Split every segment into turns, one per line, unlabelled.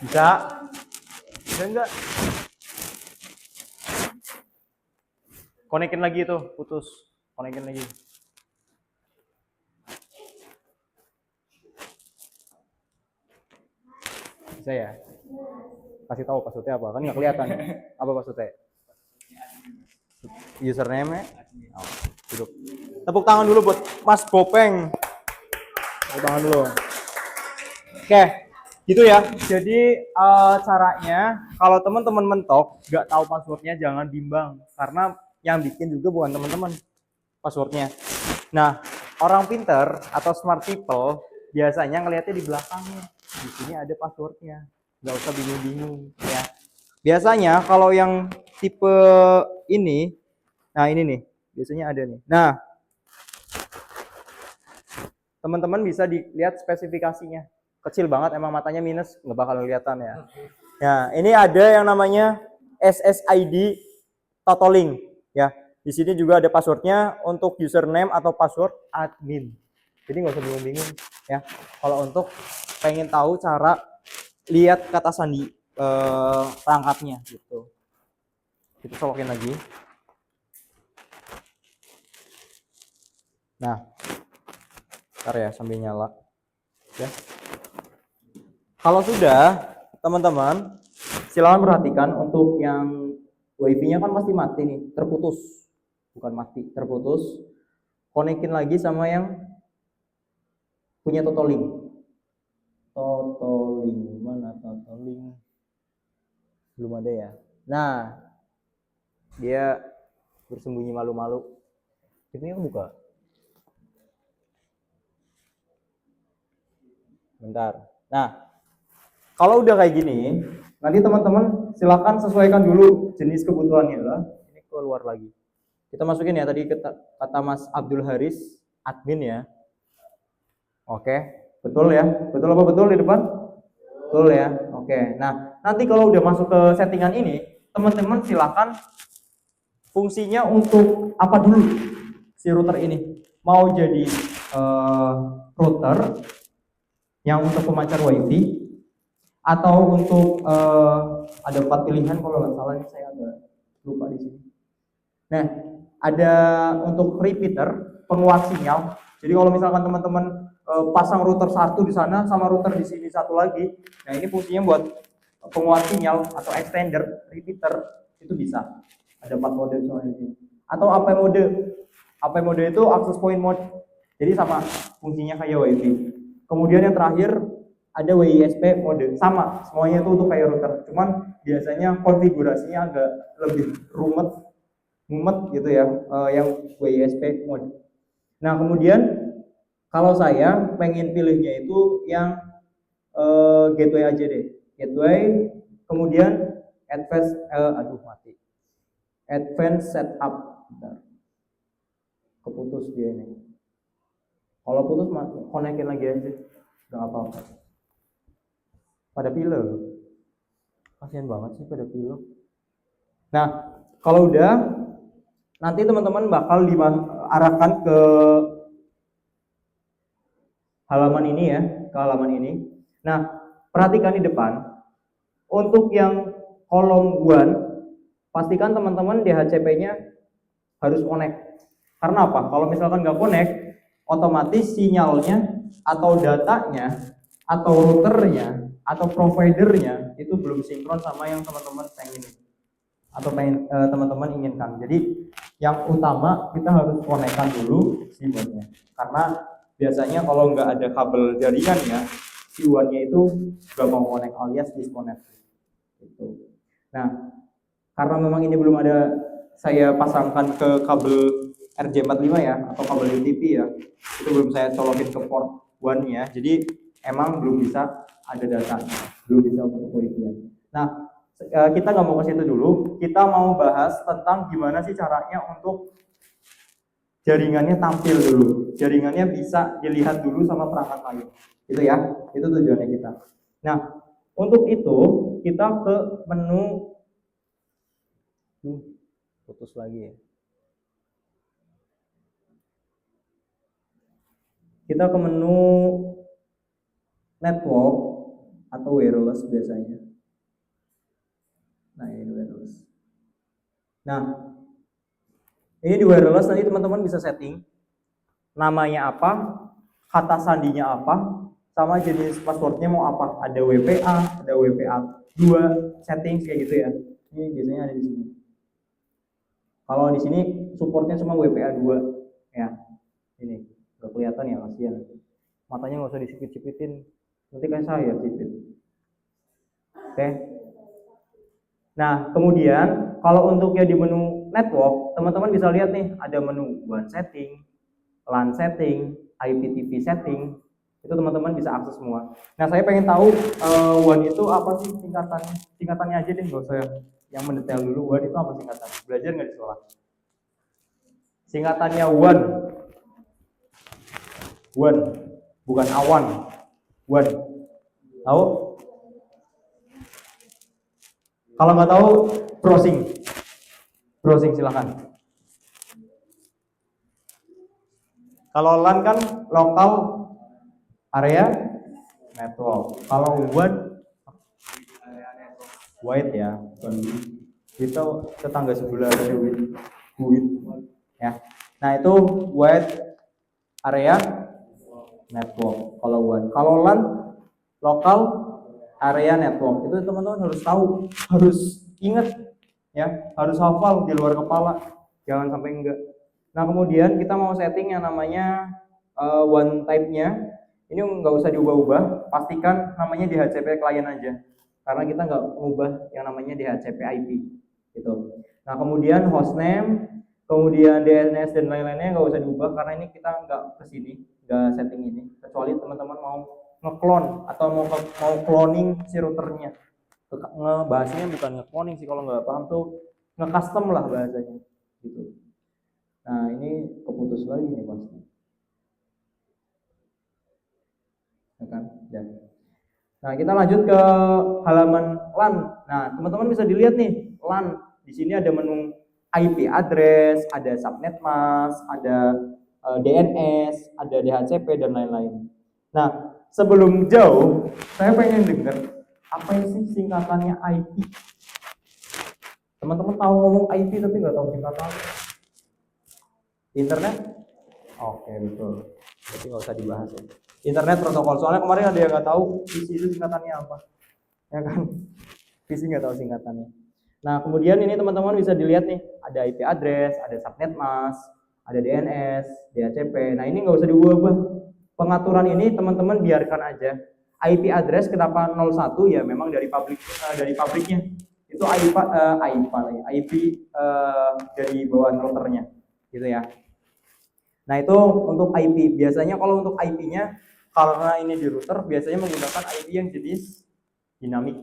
Bisa? Bisa enggak? Konekin lagi tuh, putus. Konekin lagi. Bisa ya? Kasih tahu passwordnya apa? Kan nggak kelihatan. Apa passwordnya? Username-nya? Oh, duduk. Tepuk tangan dulu buat Mas Bopeng. Tepuk tangan dulu. Oke, gitu ya. Jadi caranya kalau teman-teman mentok nggak tahu passwordnya jangan bimbang karena yang bikin juga bukan teman-teman passwordnya. Nah, orang pinter atau smart people biasanya ngelihatnya di belakangnya. Di sini ada passwordnya. Nggak usah bingung-bingung ya. Biasanya kalau yang tipe ini, nah ini nih, biasanya ada nih. Nah, teman-teman bisa dilihat spesifikasinya. Kecil banget, emang matanya minus, nggak bakal kelihatan ya. Ya, ini ada yang namanya SSID Totaling ya. Di sini juga ada passwordnya untuk username atau password admin. Jadi nggak usah bingung-bingung ya. Kalau untuk pengen tahu cara lihat kata sandi perangkatnya gitu. Kita colokin lagi. Nah, ntar ya sambil nyala. Ya. Kalau sudah, teman-teman, silakan perhatikan untuk yang wifi-nya kan pasti mati nih, terputus. Bukan mati, terputus. Konekin lagi sama yang punya Totaling. Totaling, mana Totaling? Belum ada ya. Nah, dia bersembunyi malu-malu. Ini buka. Bentar. Nah, kalau udah kayak gini, nanti teman-teman silakan sesuaikan dulu jenis kebutuhannya lah. Ini keluar lagi. Kita masukin ya tadi kata Mas Abdul Haris, admin ya. Oke, betul ya? Betul apa betul di depan? Betul ya. Oke. Nah, nanti kalau udah masuk ke settingan ini, teman-teman silakan fungsinya untuk apa dulu si router ini. Mau jadi router yang untuk pemancar wifi atau untuk ada 4 pilihan kalau nggak salah, saya agak lupa di sini. Nah, ada untuk repeater, penguat sinyal. Jadi kalau misalkan teman-teman pasang router satu di sana sama router di sini satu lagi, nah ini fungsinya buat penguat sinyal atau extender, repeater itu bisa. Ada 4 mode soalnya di sini. Atau AP mode. AP mode itu access point mode. Jadi sama fungsinya kayak WiFi. Kemudian yang terakhir ada WISP mode, sama semuanya itu untuk kayak router. Cuman biasanya konfigurasinya agak lebih mumet gitu ya, yang WISP mode. Nah kemudian kalau saya pengen pilihnya itu yang gateway aja deh, gateway, kemudian advanced setup. Bentar. Keputus dia ini. Kalau putus konekin lagi aja, nggak apa-apa. Pada pilih, kasihan banget sih pada pilih. Nah kalau udah, nanti teman-teman bakal diarahkan ke halaman ini ya, ke halaman ini. Nah, perhatikan di depan. Untuk yang kolom one, pastikan teman-teman DHCP-nya harus connect. Karena apa? Kalau misalkan nggak connect, otomatis sinyalnya atau datanya atau routernya atau providernya itu belum sinkron sama yang teman-teman pengen atau teman-teman inginkan. Jadi yang utama kita harus konekkan dulu si boardnya, karena biasanya kalau nggak ada kabel jaringannya, si one-nya itu nggak mau connect alias disconnect. Gitu. Nah, karena memang ini belum ada saya pasangkan ke kabel RJ45 ya, atau kabel UTP ya, itu belum saya colokin ke port one-nya, jadi emang belum bisa ada datanya, belum bisa untuk wifi. Nah, kita nggak mau ke situ dulu, kita mau bahas tentang gimana sih caranya untuk jaringannya tampil dulu, jaringannya bisa dilihat dulu sama perangkat lain, gitu ya, itu tujuannya kita. Nah, untuk itu kita ke menu, putus lagi ya. Kita ke menu network. atau wireless biasanya. Nah, ini wireless. Nah, ini di wireless nanti teman-teman bisa setting namanya apa, kata sandinya apa, sama jenis passwordnya mau apa. Ada WPA, ada WPA 2, setting kayak gitu ya. Ini biasanya ada di sini. Kalau di sini supportnya cuma WPA 2 ya. Ini nggak kelihatan ya, kasihan. Matanya nggak usah disipit-sipitin, nanti kan saya sipit. Oke. Nah, kemudian kalau untuk yang di menu network, teman-teman bisa lihat nih, ada menu WAN setting, LAN setting, IPTV setting. Itu teman-teman bisa akses semua. Nah, saya pengen tahu WAN itu apa sih singkatannya? Singkatannya aja deh, nggak usah yang mendetail dulu. WAN itu apa singkatannya? Belajar nggak di sekolah? Singkatannya WAN. WAN, bukan awan. WAN. Tahu? Kalau nggak tahu, browsing silakan. Kalau LAN kan lokal area network. Kalau WAN wide ya, itu tetangga sebelah WIT ya. Nah, itu wide area network kalau WAN. Kalau LAN lokal area network. Itu teman-teman harus tahu, harus ingat ya, harus hafal di luar kepala. Jangan sampai enggak. Nah, kemudian kita mau setting yang namanya WAN type-nya. Ini nggak usah diubah-ubah, pastikan namanya DHCP client aja. Karena kita nggak mengubah yang namanya DHCP IP gitu. Nah, kemudian hostname, kemudian DNS dan lain-lainnya nggak usah diubah karena ini kita nggak kesini, nggak setting ini. Kecuali teman-teman mau nge-clone atau mau cloning si routernya. Bahasanya bukan nge-cloning sih, kalau nggak paham tuh nge-custom lah bahasanya gitu. Nah, ini keputus lagi nih pasti. Ya kan? Dan nah, kita lanjut ke halaman LAN. Nah, teman-teman bisa dilihat nih, LAN. Di sini ada menu IP address, ada subnet mask, ada DNS, ada DHCP dan lain-lain. Nah, sebelum jauh, saya pengen dengar apa sih singkatannya IP. Teman-teman tahu ngomong IP tapi nggak tahu singkatannya. Internet? Oke, betul. Jadi nggak usah dibahas ya. Internet protokol. Soalnya kemarin ada yang nggak tahu PC itu singkatannya apa, ya kan? PC nggak tahu singkatannya. Nah, kemudian ini teman-teman bisa dilihat nih, ada IP address, ada subnet mask, ada DNS, DHCP. Nah, ini nggak usah diubah. Pengaturan ini teman-teman biarkan aja. IP address kenapa 01 ya, memang dari pabriknya. Itu IP dari bawaan routernya, gitu ya. Nah, itu untuk IP. Biasanya kalau untuk IP-nya, karena ini di router, biasanya menggunakan IP yang jenis dynamic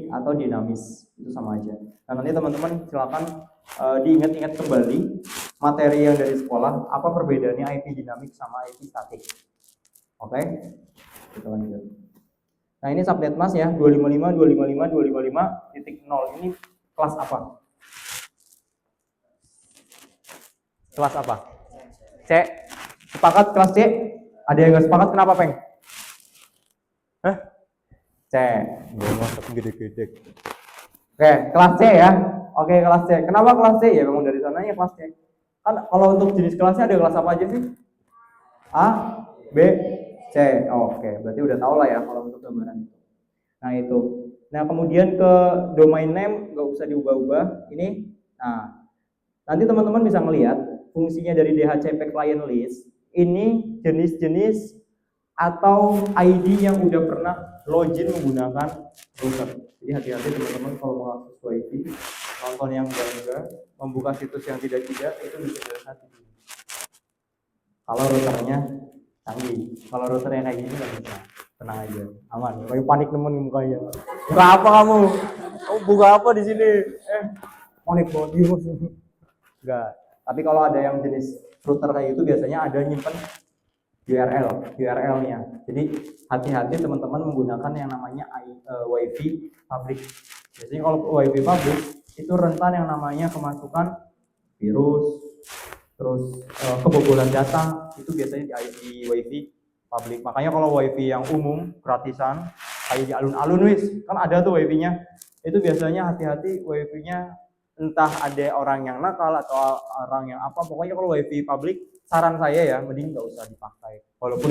atau dinamis. Itu sama aja. Nah, nanti teman-teman silakan diingat-ingat kembali materi yang dari sekolah, apa perbedaannya IP dinamik sama IP statik. Oke? Kita lanjut. Nah, ini subnet mask ya, 255.255.255.0. Ini kelas apa? Kelas apa? C. Sepakat kelas C? Ada yang nggak sepakat, kenapa, Peng? Hah? C. Nggak masuk gede-gede. Oke, kelas C ya. Oke, kelas C. Kenapa kelas C? Ya memang dari sananya kelas C. Kan kalau untuk jenis kelasnya ada kelas apa aja sih? A, B, C. Oke, berarti udah tau lah ya kalau untuk gambaran itu. Nah, itu. Nah, kemudian ke domain name nggak usah diubah-ubah. Ini. Nah, nanti teman-teman bisa melihat fungsinya dari DHCP client list. Ini jenis-jenis atau ID yang udah pernah login menggunakan router. Jadi hati-hati teman-teman kalau mau akses WiFi, nonton yang enggak, membuka situs yang tidak-tidak, itu bisa dilihat. Kalau routernya canggih, kalau routernya kayak gini nggak bisa. Tenang aja, aman. Lagi panik nemen mukanya. Buka apa kamu? Oh, buka apa di sini? Panik banget. Enggak. Tapi kalau ada yang jenis router kayak gitu, biasanya ada nyimpen URL-nya. Jadi hati-hati teman-teman menggunakan yang namanya WiFi public. Biasanya kalau WiFi public itu rentan yang namanya kemasukan virus, terus kebobolan data, itu biasanya di WiFi public. Makanya kalau WiFi yang umum gratisan kayak di alun-alun wis kan ada tuh wifi-nya. Itu biasanya hati-hati wifi-nya, entah ada orang yang nakal atau orang yang apa, pokoknya kalau wifi publik saran saya ya mending nggak usah dipakai walaupun